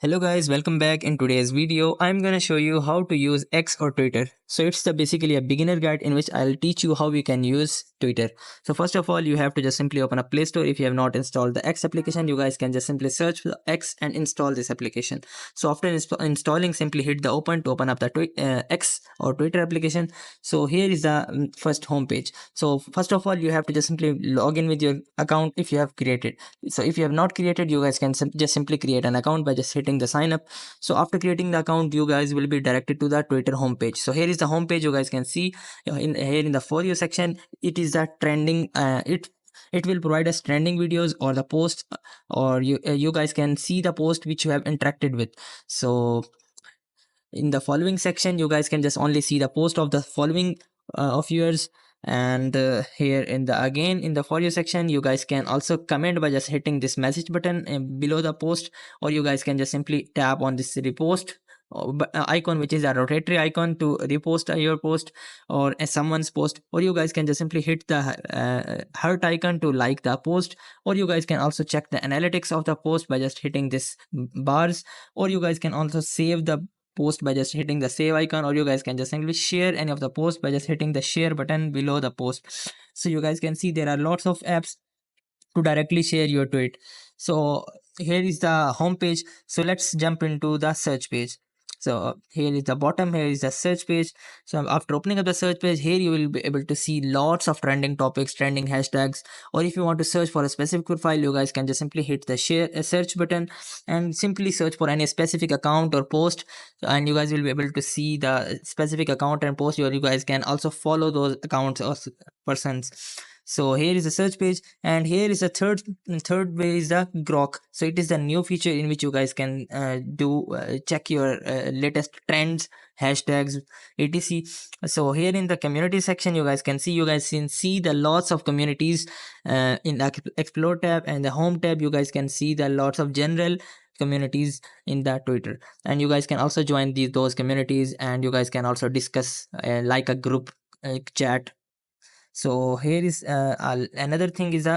Hello guys, welcome back. In today's video, I'm gonna show you how to use X or Twitter. So it's basically a beginner guide in which I'll teach you how you can use Twitter. So first of all, you have to just simply open up Play Store. If you have not installed the X application, you guys can just simply search for X and install this application. So after installing, simply hit the open to open up the X or Twitter application. So here is the first home page. So first of all, you have to just simply log in with your account if you have created. So if you have not created, you guys can just simply create an account by just hitting the sign up. So after creating the account, you guys will be directed to the Twitter homepage. So here is the homepage. You guys can see in here in the For You section, it is the trending. It will provide us trending videos or the posts, or you guys can see the post which you have interacted with. So in the following section, you guys can just only see the post of the following of yours. And here in the again in the For You section, you guys can also comment by just hitting this message button below the post, or you guys can just simply tap on this repost icon, which is a rotatory icon, to repost your post or someone's post, or you guys can just simply hit the heart icon to like the post, or you guys can also check the analytics of the post by just hitting this bars, or you guys can also save the post by just hitting the save icon, or you guys can just simply share any of the post by just hitting the share button below the post. So you guys can see there are lots of apps to directly share your tweet. So here is the home page. So let's jump into the search page. So here is the bottom, here is the search page. So after opening up the search page, here you will be able to see lots of trending topics, trending hashtags, or if you want to search for a specific profile, you guys can just simply hit the search button and simply search for any specific account or post, and you guys will be able to see the specific account and post, or you guys can also follow those accounts or persons. So here is the search page, and here is the third way is the Grok. So it is the new feature in which you guys can check your latest trends, hashtags, etc. So here in the community section, you guys can see the lots of communities in the explore tab, and the home tab you guys can see the lots of general communities in that Twitter, and you guys can also join those communities, and you guys can also discuss like a group chat. So here is another thing is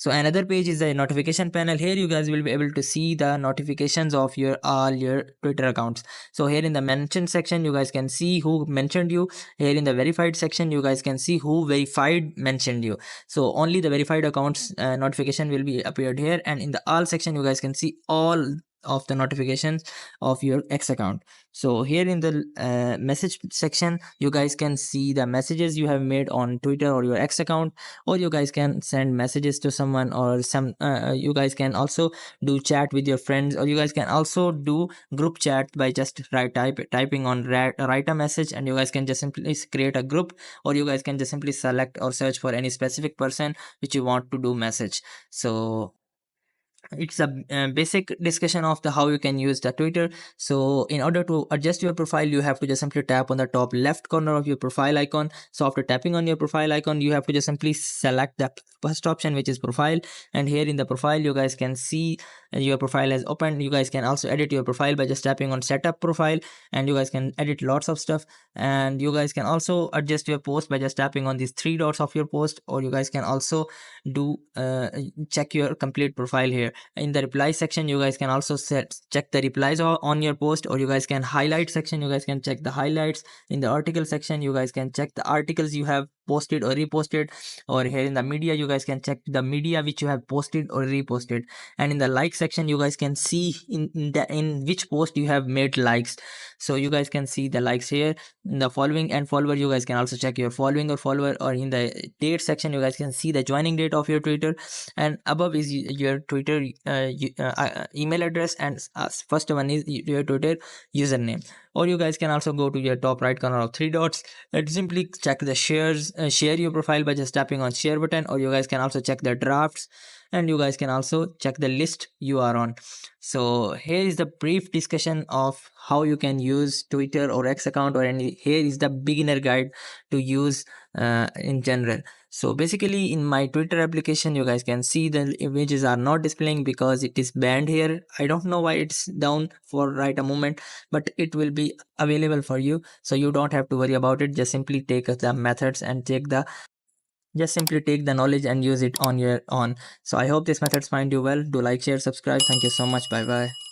another page is the notification panel. Here you guys will be able to see the notifications of all your Twitter accounts. So here in the mentioned section, you guys can see who mentioned you. Here in the verified section, you guys can see who verified mentioned you. So only the verified accounts notification will be appeared here, and in the all section, you guys can see all of the notifications of your X account. So here in the message section, you guys can see the messages you have made on Twitter or your X account, or you guys can send messages to someone, or you guys can also do chat with your friends, or you guys can also do group chat by just typing on write a message, and you guys can just simply create a group, or you guys can just simply select or search for any specific person which you want to do message. So it's a basic discussion of the how you can use the Twitter. So in order to adjust your profile, you have to just simply tap on the top left corner of your profile icon. So after tapping on your profile icon, you have to just simply select the first option, which is profile, and here in the profile you guys can see your profile has opened. You guys can also edit your profile by just tapping on setup profile, and you guys can edit lots of stuff, and you guys can also adjust your post by just tapping on these three dots of your post, or you guys can also do check your complete profile here. In the reply section, you guys can also check the replies on your post, or you guys can highlight section, you guys can check the highlights. In the article section, you guys can check the articles you have posted or reposted, or here in the media you guys can check the media which you have posted or reposted, and in the like section you guys can see in which post you have made likes. So you guys can see the likes here. In the following and follower, you guys can also check your following or follower, or in the date section you guys can see the joining date of your Twitter, and above is your Twitter email address, and first one is your Twitter username. Or you guys can also go to your top right corner of three dots and simply check the share your profile by just tapping on share button, or you guys can also check the drafts, and you guys can also check the list you are on. So here is the brief discussion of how you can use Twitter or X account, or any. Here is the beginner guide to use in general. So basically in my Twitter application, you guys can see the images are not displaying because it is banned here. I don't know why it's down for right a moment, but it will be available for you, so you don't have to worry about it. Just simply take the methods and just simply take the knowledge and use it on your own. So I hope these methods find you well. Do like, share, subscribe. Thank you so much. Bye bye.